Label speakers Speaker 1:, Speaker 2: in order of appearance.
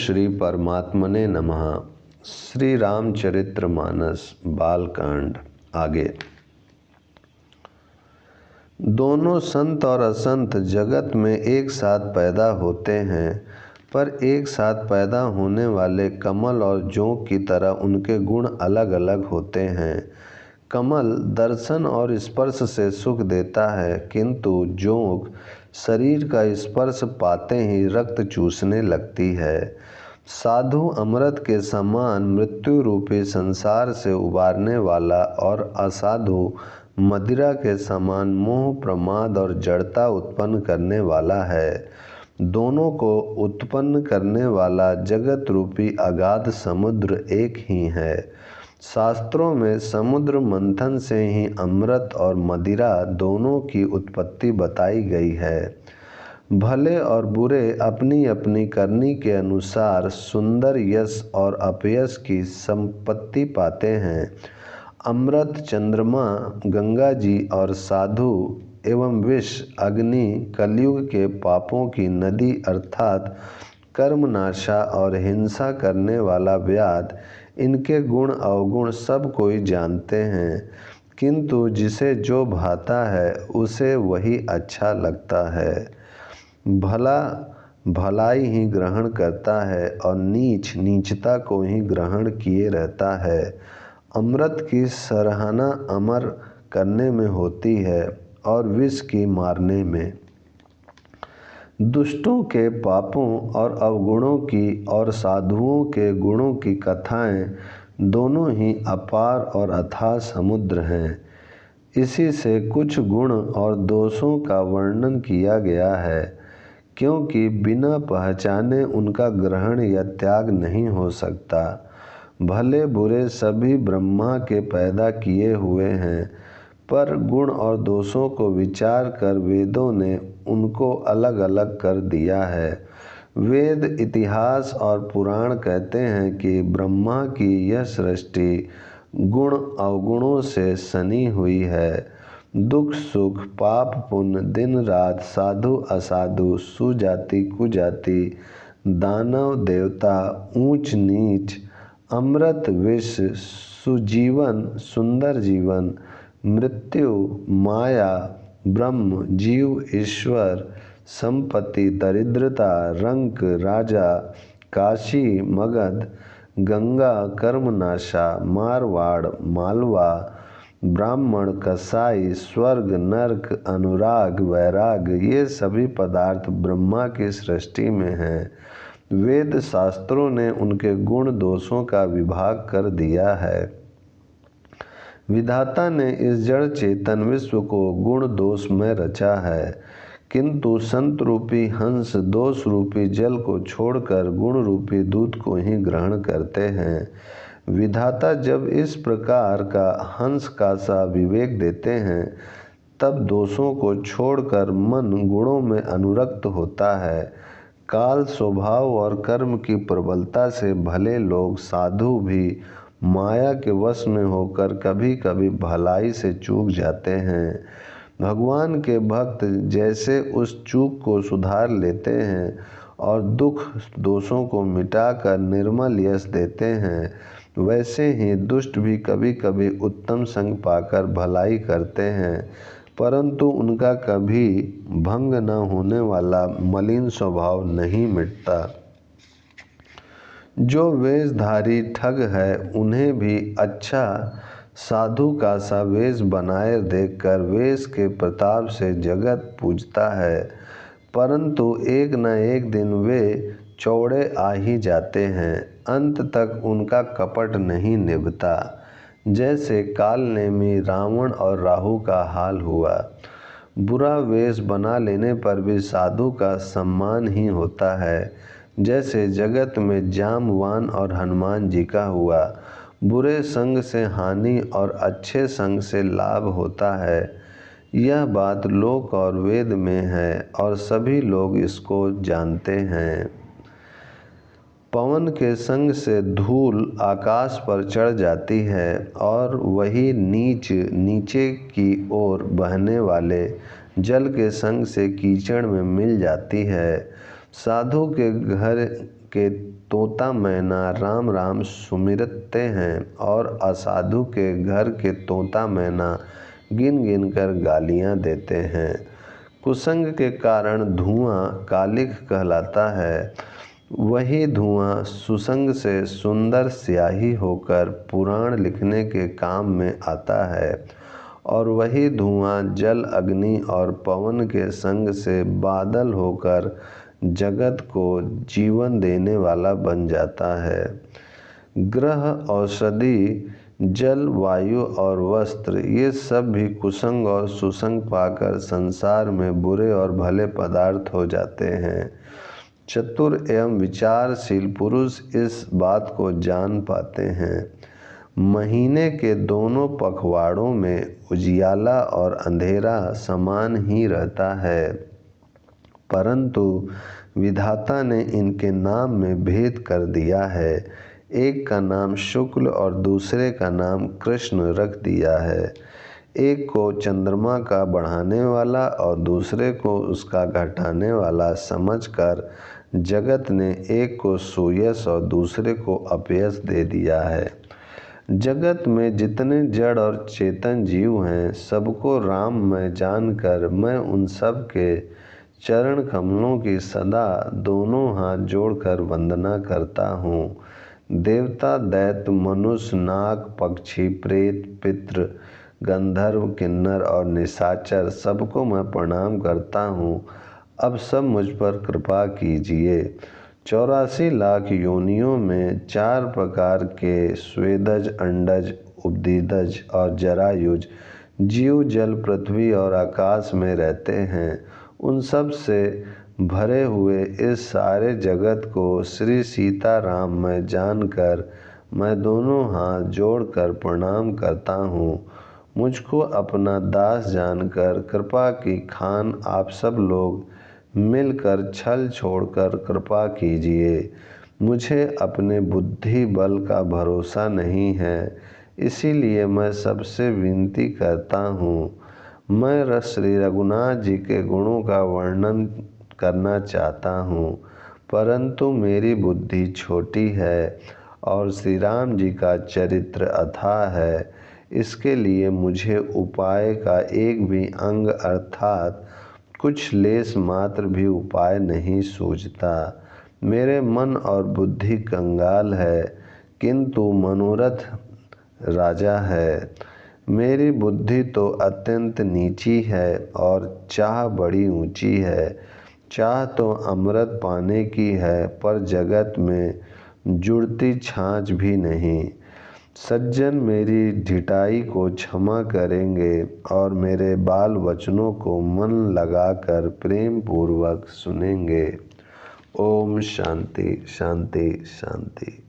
Speaker 1: श्री परमात्मने नमः। श्री रामचरितमानस बालकांड आगे। दोनों संत और असंत जगत में एक साथ पैदा होते हैं, पर एक साथ पैदा होने वाले कमल और जोंक की तरह उनके गुण अलग अलग होते हैं। कमल दर्शन और स्पर्श से सुख देता है, किंतु जोंक शरीर का स्पर्श पाते ही रक्त चूसने लगती है। साधु अमृत के समान मृत्यु रूपी संसार से उबारने वाला और असाधु मदिरा के समान मोह, प्रमाद और जड़ता उत्पन्न करने वाला है। दोनों को उत्पन्न करने वाला जगत रूपी अगाध समुद्र एक ही है। शास्त्रों में समुद्र मंथन से ही अमृत और मदिरा दोनों की उत्पत्ति बताई गई है। भले और बुरे अपनी अपनी करनी के अनुसार सुंदर यश और अपयश की संपत्ति पाते हैं। अमृत चंद्रमा, गंगा जी और साधु एवं विष अग्नि कलयुग के पापों की नदी अर्थात कर्मनाशा और हिंसा करने वाला व्याध, इनके गुण अवगुण सब कोई जानते हैं, किंतु जिसे जो भाता है उसे वही अच्छा लगता है। भला भलाई ही ग्रहण करता है और नीच नीचता को ही ग्रहण किए रहता है। अमृत की सराहना अमर करने में होती है और विष की मारने में। दुष्टों के पापों और अवगुणों की और साधुओं के गुणों की कथाएं दोनों ही अपार और अथाह समुद्र हैं। इसी से कुछ गुण और दोषों का वर्णन किया गया है, क्योंकि बिना पहचाने उनका ग्रहण या त्याग नहीं हो सकता। भले बुरे सभी ब्रह्मा के पैदा किए हुए हैं, पर गुण और दोषों को विचार कर वेदों ने उनको अलग अलग कर दिया है। वेद, इतिहास और पुराण कहते हैं कि ब्रह्मा की यह सृष्टि गुण अवगुणों से सनी हुई है। दुख सुख, पाप पुण्य, दिन रात, साधु असाधु, सुजाति कुजाति, दानव देवता, ऊंच नीच, अमृत विष, सुजीवन सुंदर जीवन, मृत्यु माया, ब्रह्म जीव ईश्वर, संपत्ति दरिद्रता, रंक राजा, काशी मगध, गंगा कर्मनाशा, मारवाड़ मालवा, ब्राह्मण कसाई, स्वर्ग नरक, अनुराग वैराग, ये सभी पदार्थ ब्रह्मा की सृष्टि में हैं। वेद शास्त्रों ने उनके गुण दोषों का विभाग कर दिया है। विधाता ने इस जड़ चेतन विश्व को गुण दोष में रचा है, किंतु संत रूपी हंस दोष रूपी जल को छोड़कर गुण रूपी दूध को ही ग्रहण करते हैं। विधाता जब इस प्रकार का हंस का सा विवेक देते हैं, तब दोषों को छोड़कर मन गुणों में अनुरक्त होता है। काल, स्वभाव और कर्म की प्रबलता से भले लोग साधु भी माया के वश में होकर कभी कभी भलाई से चूक जाते हैं। भगवान के भक्त जैसे उस चूक को सुधार लेते हैं और दुख दोषों को मिटाकर निर्मल यश देते हैं, वैसे ही दुष्ट भी कभी कभी उत्तम संग पाकर भलाई करते हैं, परंतु उनका कभी भंग न होने वाला मलिन स्वभाव नहीं मिटता। जो वेशधारी ठग है, उन्हें भी अच्छा साधु का सा वेश बनाए देखकर वेश के प्रताप से जगत पूजता है, परंतु एक न एक दिन वे चौड़े आ ही जाते हैं। अंत तक उनका कपट नहीं निभता। जैसे कालनेमी रावण और राहु का हाल हुआ। बुरा वेश बना लेने पर भी साधु का सम्मान ही होता है, जैसे जगत में जामवान और हनुमान जी का हुआ। बुरे संग से हानि और अच्छे संग से लाभ होता है। यह बात लोक और वेद में है और सभी लोग इसको जानते हैं। पवन के संग से धूल आकाश पर चढ़ जाती है और वही नीचे की ओर बहने वाले जल के संग से कीचड़ में मिल जाती है। साधु के घर के तोता मैना राम राम सुमिरते हैं और असाधु के घर के तोता मैना गिन गिन कर गालियाँ देते हैं। कुसंग के कारण धुआं कालिख कहलाता है, वही धुआं सुसंग से सुंदर स्याही होकर पुराण लिखने के काम में आता है, और वही धुआं जल अग्नि और पवन के संग से बादल होकर जगत को जीवन देने वाला बन जाता है। ग्रह, औषधि, जल, वायु और वस्त्र, ये सब भी कुसंग और सुसंग पाकर संसार में बुरे और भले पदार्थ हो जाते हैं। चतुर एवं विचारशील पुरुष इस बात को जान पाते हैं। महीने के दोनों पखवाड़ों में उजियाला और अंधेरा समान ही रहता है, परंतु विधाता ने इनके नाम में भेद कर दिया है। एक का नाम शुक्ल और दूसरे का नाम कृष्ण रख दिया है। एक को चंद्रमा का बढ़ाने वाला और दूसरे को उसका घटाने वाला समझकर जगत ने एक को सुयश और दूसरे को अपयश दे दिया है। जगत में जितने जड़ और चेतन जीव हैं, सबको राम मैं जानकर मैं उन सब के चरण कमलों की सदा दोनों हाथ जोड़कर वंदना करता हूँ। देवता, दैत्य, मनुष्य, नाग, पक्षी, प्रेत, पितृ, गंधर्व, किन्नर और निशाचर सबको मैं प्रणाम करता हूँ। अब सब मुझ पर कृपा कीजिए। 84 लाख योनियों में 4 प्रकार के स्वेदज, अंडज, उपदीदज और जरायुज जीव जल, पृथ्वी और आकाश में रहते हैं। उन सब से भरे हुए इस सारे जगत को श्री सीताराम मैं जानकर मैं दोनों हाथ जोड़कर प्रणाम करता हूँ। मुझको अपना दास जानकर कृपा की खान आप सब लोग मिलकर छल छोड़कर कृपा कीजिए। मुझे अपने बुद्धि बल का भरोसा नहीं है, इसीलिए मैं सबसे विनती करता हूँ। मैं श्री रघुनाथ जी के गुणों का वर्णन करना चाहता हूँ, परंतु मेरी बुद्धि छोटी है और श्री राम जी का चरित्र अथाह है। इसके लिए मुझे उपाय का एक भी अंग अर्थात कुछ लेस मात्र भी उपाय नहीं सूझता। मेरे मन और बुद्धि कंगाल है, किंतु मनोरथ राजा है। मेरी बुद्धि तो अत्यंत नीची है और चाह बड़ी ऊंची है। चाह तो अमृत पाने की है, पर जगत में जुड़ती छाछ भी नहीं। सज्जन मेरी ढिठाई को क्षमा करेंगे और मेरे बाल वचनों को मन लगाकर प्रेम पूर्वक सुनेंगे। ओम शांति शांति शांति।